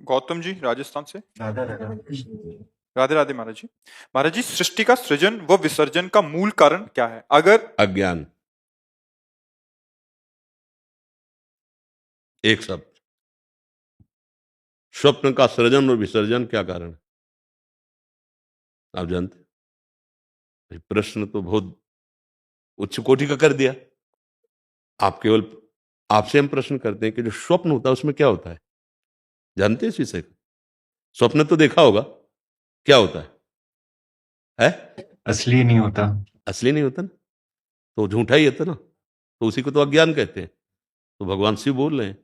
गौतम जी राजस्थान से। राधा राधा। राधे राधे महाराज जी। महाराज जी, सृष्टि का सृजन व विसर्जन का मूल कारण क्या है? अगर अज्ञान। एक शब्द। स्वप्न का सृजन और विसर्जन क्या कारण है? आप जानते? भाई प्रश्न तो बहुत उच्च कोटि का कर दिया। आप केवल आपसे हम प्रश्न करते हैं कि जो स्वप्न होता है उसमें क्या होता है? जानते हैं इस विषय को? स्वप्न तो देखा होगा, क्या होता है? असली नहीं होता। असली नहीं होता ना, तो झूठा ही होता ना, तो उसी को तो अज्ञान कहते हैं। तो भगवान शिव बोल रहे हैं,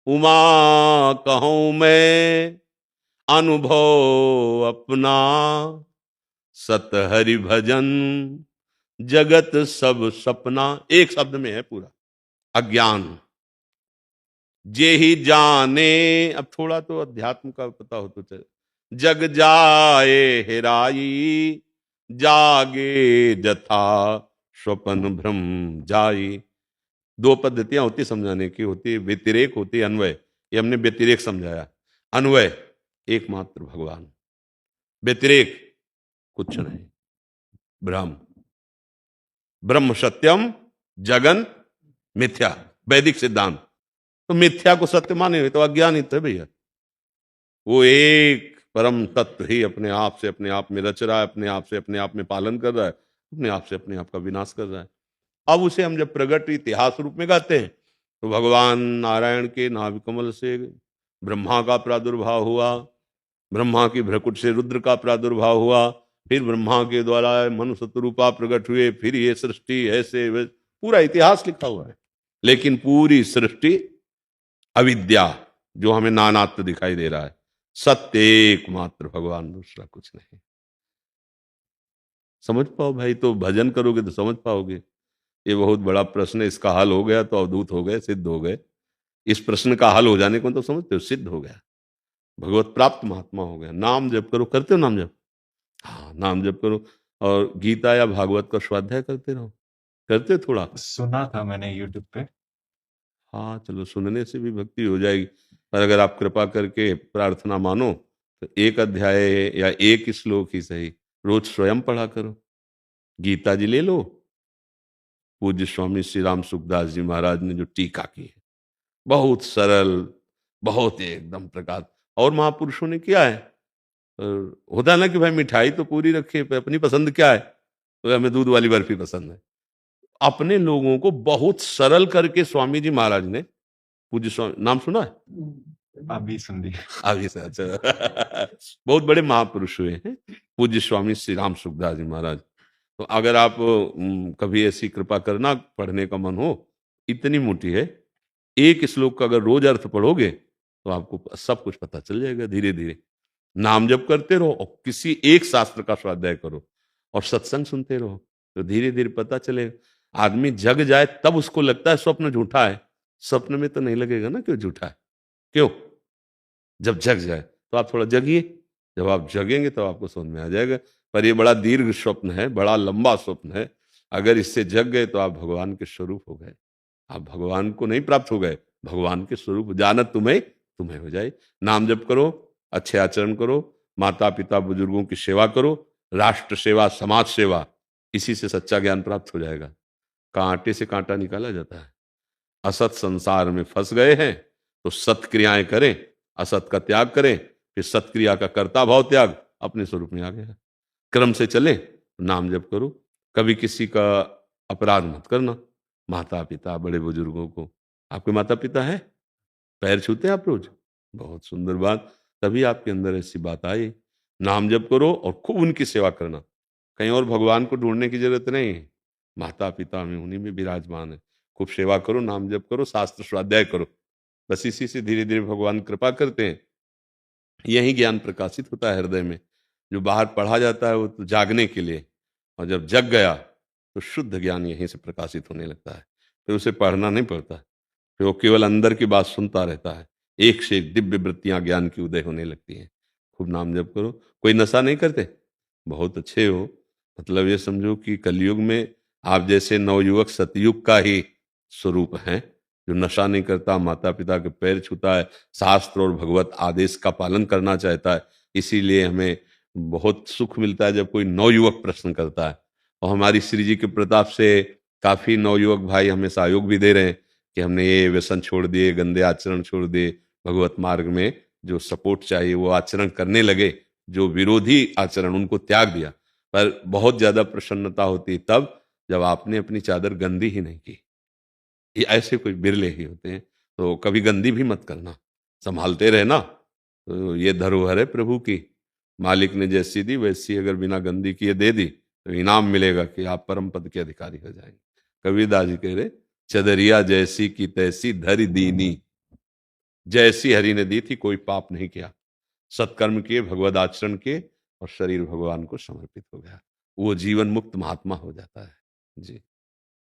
उमा कहूं मैं अनुभव अपना, सत हरि भजन जगत सब सपना। एक शब्द में है पूरा, अज्ञान। जे ही जाने, अब थोड़ा तो अध्यात्म का पता हो तो चले। जग जाए हेराई, जागे जथा स्वपन भ्रम जाई। दो पद्धतियां होती समझाने की, होती व्यतिरेक, होती अन्वय। ये हमने व्यतिरेक समझाया। अन्वय एकमात्र भगवान, व्यतिरेक कुछ नहीं। ब्रह्म, ब्रह्म सत्यम जगन मिथ्या, वैदिक सिद्धांत। तो मिथ्या को सत्य माने हुए तो अज्ञानित है भैया। वो एक परम तत्व ही अपने आप से अपने आप में रच रहा है, अपने आप से अपने आप में पालन कर रहा है, अपने आप से अपने आप का विनाश कर रहा है। अब उसे हम जब प्रगट इतिहास रूप में गाते हैं तो भगवान नारायण के नाभि कमल से ब्रह्मा का प्रादुर्भाव हुआ, ब्रह्मा की भ्रकुट से रुद्र का प्रादुर्भाव हुआ, फिर ब्रह्मा के द्वारा मनुष्य रूपा प्रकट हुए, फिर ये सृष्टि ऐसे पूरा इतिहास लिखा हुआ है। लेकिन पूरी सृष्टि अविद्या, जो हमें नानात्व दिखाई दे रहा है, सत्य एकमात्र भगवान, दूसरा कुछ नहीं। समझ पाओ भाई तो भजन करोगे तो समझ पाओगे। ये बहुत बड़ा प्रश्न है, इसका हल हो गया तो अवधूत हो गए, सिद्ध हो गए। इस प्रश्न का हल हो जाने को तो समझते हो, सिद्ध हो गया, भगवत प्राप्त महात्मा हो गया। नाम जप करो, करते हो नाम जप? हाँ, नाम जप करो और गीता या भागवत का स्वाध्याय करते रहो। करते हो थोड़ा? सुना था मैंने यूट्यूब पे। हाँ चलो, सुनने से भी भक्ति हो जाएगी। पर अगर आप कृपा करके प्रार्थना मानो तो एक अध्याय या एक श्लोक ही सही रोज स्वयं पढ़ा करो। गीता जी ले लो, पूज्य स्वामी श्री राम सुखदास जी महाराज ने जो टीका की है, बहुत सरल, बहुत एकदम प्रकार। और महापुरुषों ने किया है। होता है ना कि भाई मिठाई तो पूरी रखे, अपनी पसंद क्या है, तो हमें दूध वाली बर्फी पसंद है। अपने लोगों को बहुत सरल करके स्वामी जी महाराज ने, पूज्य स्वामी, नाम सुना है? अभी सुन ली। अभी से अच्छा। बहुत बड़े महापुरुष हुए हैं पूज्य स्वामी श्री राम सुखदास जी महाराज। तो अगर आप कभी ऐसी कृपा करना, पढ़ने का मन हो, इतनी मोटी है, एक श्लोक का अगर रोज अर्थ पढ़ोगे तो आपको सब कुछ पता चल जाएगा धीरे धीरे। नाम जप करते रहो और किसी एक शास्त्र का स्वाध्याय करो और सत्संग सुनते रहो, तो धीरे धीरे पता चलेगा। आदमी जग जाए तब उसको लगता है स्वप्न झूठा है, स्वप्न में तो नहीं लगेगा ना क्यों झूठा है। क्यों? जब जग जाए तो आप थोड़ा जगिए, जब आप जगेंगे तो आपको समझ में आ जाएगा। पर ये बड़ा दीर्घ स्वप्न है, बड़ा लंबा स्वप्न है। अगर इससे जग गए तो आप भगवान के स्वरूप हो गए। आप भगवान को नहीं प्राप्त हो गए, भगवान के स्वरूप जानत तुम्हें तुम्हें हो जाए। नाम जप करो, अच्छे आचरण करो, माता पिता बुजुर्गों की सेवा करो, राष्ट्र सेवा, समाज सेवा, इसी से सच्चा ज्ञान प्राप्त हो जाएगा। कांटे से कांटा निकाला जाता है। असत संसार में फंस गए हैं तो सत्क्रियाएं करें, असत का त्याग करें, फिर सत्क्रिया का कर्ता भाव त्याग, अपने स्वरूप में आ गया। क्रम से चले, नाम जप करो, कभी किसी का अपराध मत करना। माता पिता बड़े बुजुर्गों को, आपके माता पिता है, पैर छूते हैं आप रोज? बहुत सुंदर बात, तभी आपके अंदर ऐसी बात आई। नाम जप करो और खूब उनकी सेवा करना। कहीं और भगवान को ढूंढने की जरूरत नहीं है, माता पिता में उन्हीं में विराजमान है। खूब सेवा करो, नाम जप करो, शास्त्र स्वाध्याय करो, बस इसी से धीरे धीरे भगवान कृपा करते हैं। यही ज्ञान प्रकाशित होता है हृदय में। जो बाहर पढ़ा जाता है वो तो जागने के लिए, और जब जग गया तो शुद्ध ज्ञान यहीं से प्रकाशित होने लगता है। फिर उसे पढ़ना नहीं पड़ता, फिर वो केवल अंदर की बात सुनता रहता है। एक से एक दिव्य वृत्तियां ज्ञान की उदय होने लगती हैं। खूब नाम जप करो। कोई नशा नहीं करते? बहुत अच्छे हो। मतलब ये समझो कि कलयुग में आप जैसे नवयुवक सतयुग का ही स्वरूप हैं, जो नशा नहीं करता, माता पिता के पैर छूता है, शास्त्र और भगवत आदेश का पालन करना चाहता है। इसीलिए हमें बहुत सुख मिलता है जब कोई नवयुवक प्रश्न करता है। और हमारी श्री जी के प्रताप से काफी नवयुवक भाई हमें सहयोग भी दे रहे हैं कि हमने ये व्यसन छोड़ दिए, गंदे आचरण छोड़ दिए, भगवत मार्ग में जो सपोर्ट चाहिए वो आचरण करने लगे, जो विरोधी आचरण उनको त्याग दिया। पर बहुत ज्यादा प्रसन्नता होती है तब जब आपने अपनी चादर गंदी ही नहीं की। ये ऐसे कोई बिरले ही होते हैं। तो कभी गंदी भी मत करना, संभालते रहना। तो ये धरोहर है प्रभु की, मालिक ने जैसी दी वैसी अगर बिना गंदी किए दे दी तो इनाम मिलेगा कि आप परम पद के अधिकारी हो जाएंगे। कबीरदास जी कह रहे, चदरिया जैसी की तैसी धरि दीनी, जैसी हरि ने दी थी, कोई पाप नहीं किया, सत्कर्म किए, भगवद आचरण किए और शरीर भगवान को समर्पित हो गया, वो जीवन मुक्त महात्मा हो जाता है। जी।